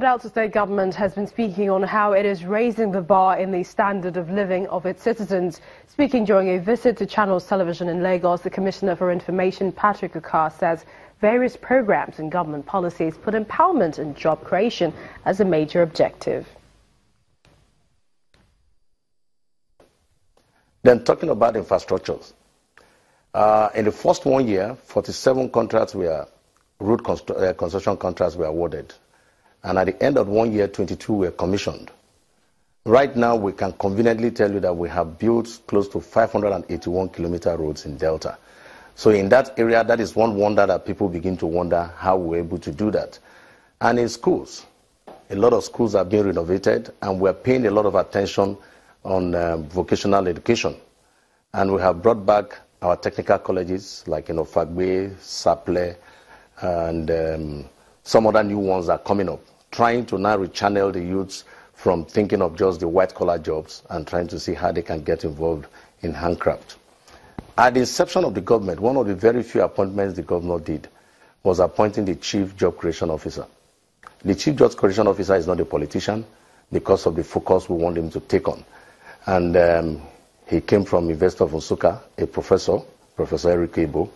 The Delta State government has been speaking on how it is raising the bar in the standard of living of its citizens. Speaking during a visit to Channels Television in Lagos, the Commissioner for Information, Patrick Okar, says various programs and government policies put empowerment and job creation as a major objective. Then talking about infrastructures, in the first 1 year, 47 contracts were road construction contracts were awarded. And at the end of 1 year, 22 were commissioned. Right now, we can conveniently tell you that we have built close to 581-kilometer roads in Delta. So in that area, that is one wonder that people begin to wonder how we're able to do that. And in schools, a lot of schools are being renovated, and we're paying a lot of attention on vocational education. And we have brought back our technical colleges like Fagbe, Saple, and some other new ones are coming up, trying to now rechannel the youths from thinking of just the white-collar jobs and trying to see how they can get involved in handcraft. At the inception of the government, one of the very few appointments the governor did was appointing the Chief Job Creation Officer. The Chief Job Creation Officer is not a politician because of the focus we want him to take on. And he came from University of Nsukka, a professor, Professor Eric Ibo,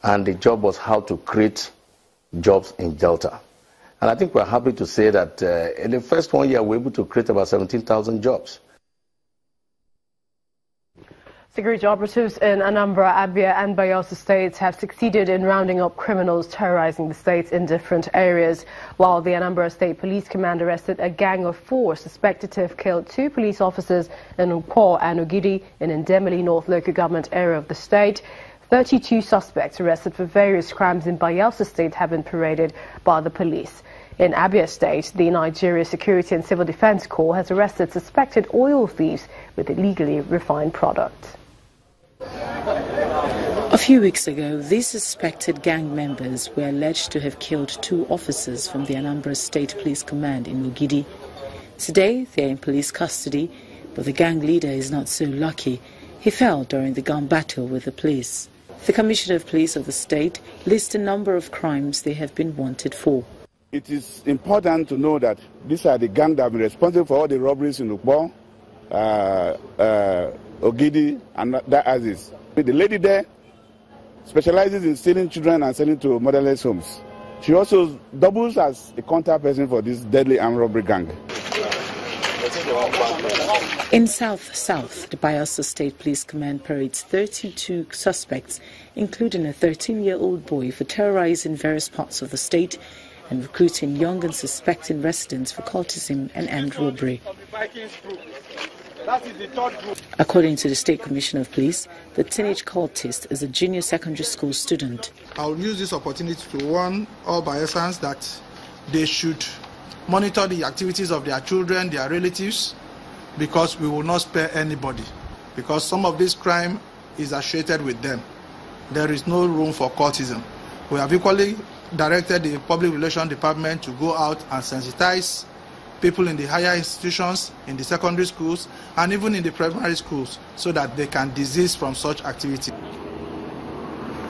and the job was how to create jobs in Delta. And I think we're happy to say that in the first 1 year, we're able to create about 17,000 jobs. Security operatives in Anambra, Abia and Bayelsa states have succeeded in rounding up criminals terrorizing the states in different areas, while the Anambra State Police Command arrested a gang of 4 suspected to have killed 2 police officers in Nkwo and Ogidi in Ndemili North local government area of the state. 32 suspects arrested for various crimes in Bayelsa State have been paraded by the police. In Abia State, the Nigeria Security and Civil Defense Corps has arrested suspected oil thieves with illegally refined product. A few weeks ago, these suspected gang members were alleged to have killed 2 officers from the Anambra State Police Command in Ogidi. Today, they are in police custody, but the gang leader is not so lucky. He fell during the gun battle with the police. The Commissioner of Police of the state lists a number of crimes they have been wanted for. It is important to know that these are the gangs that have been responsible for all the robberies in Ukbo, Ogidi, and that Aziz. The lady there specializes in stealing children and selling to motherless homes. She also doubles as a contact person for this deadly armed robbery gang. In South, the Bayelsa State Police Command parades 32 suspects, including a 13-year-old boy, for terrorizing various parts of the state and recruiting young and suspecting residents for cultism and armed robbery. According to the State Commissioner of Police, the teenage cultist is a junior secondary school student. I will use this opportunity to warn all Bayelsans that they should monitor the activities of their children, their relatives, because we will not spare anybody. Because some of this crime is associated with them. There is no room for cultism. We have equally directed the Public Relations Department to go out and sensitize people in the higher institutions, in the secondary schools, and even in the primary schools, so that they can desist from such activity.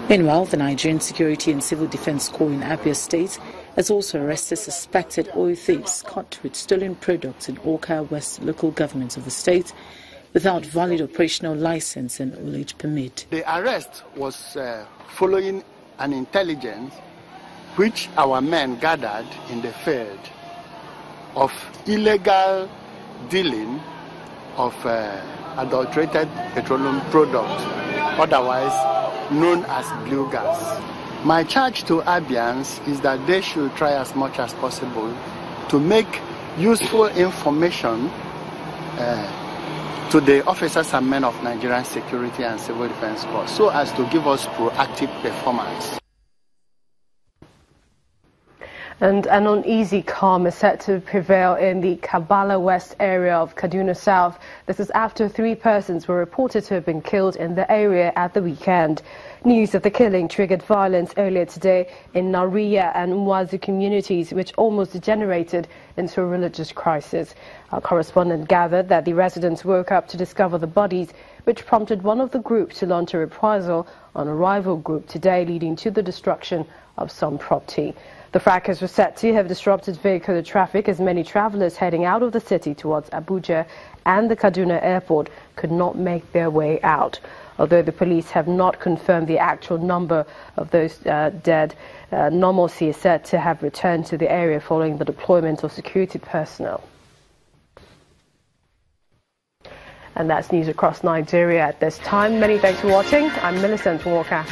Meanwhile, the Nigerian Security and Civil Defense Corps in Abia State has also arrested suspected oil thieves caught with stolen products in Awka West local government of the state without valid operational license and haulage permit. The arrest was following an intelligence which our men gathered in the field of illegal dealing of adulterated petroleum products, otherwise known as blue gas. My charge to Abians is that they should try as much as possible to make useful information to the officers and men of Nigerian Security and Civil Defense Corps so as to give us proactive performance. And an uneasy calm is set to prevail in the Kabala West area of Kaduna South. This is after 3 persons were reported to have been killed in the area at the weekend. News of the killing triggered violence earlier today in Nariya and Mwazu communities, which almost degenerated into a religious crisis. Our correspondent gathered that the residents woke up to discover the bodies, which prompted one of the groups to launch a reprisal on a rival group today, leading to the destruction of some property. The fracas were said to have disrupted vehicular traffic as many travelers heading out of the city towards Abuja and the Kaduna airport could not make their way out. Although the police have not confirmed the actual number of those dead, normalcy is said to have returned to the area following the deployment of security personnel. And that's news across Nigeria at this time. Many thanks for watching. I'm Millicent Walker.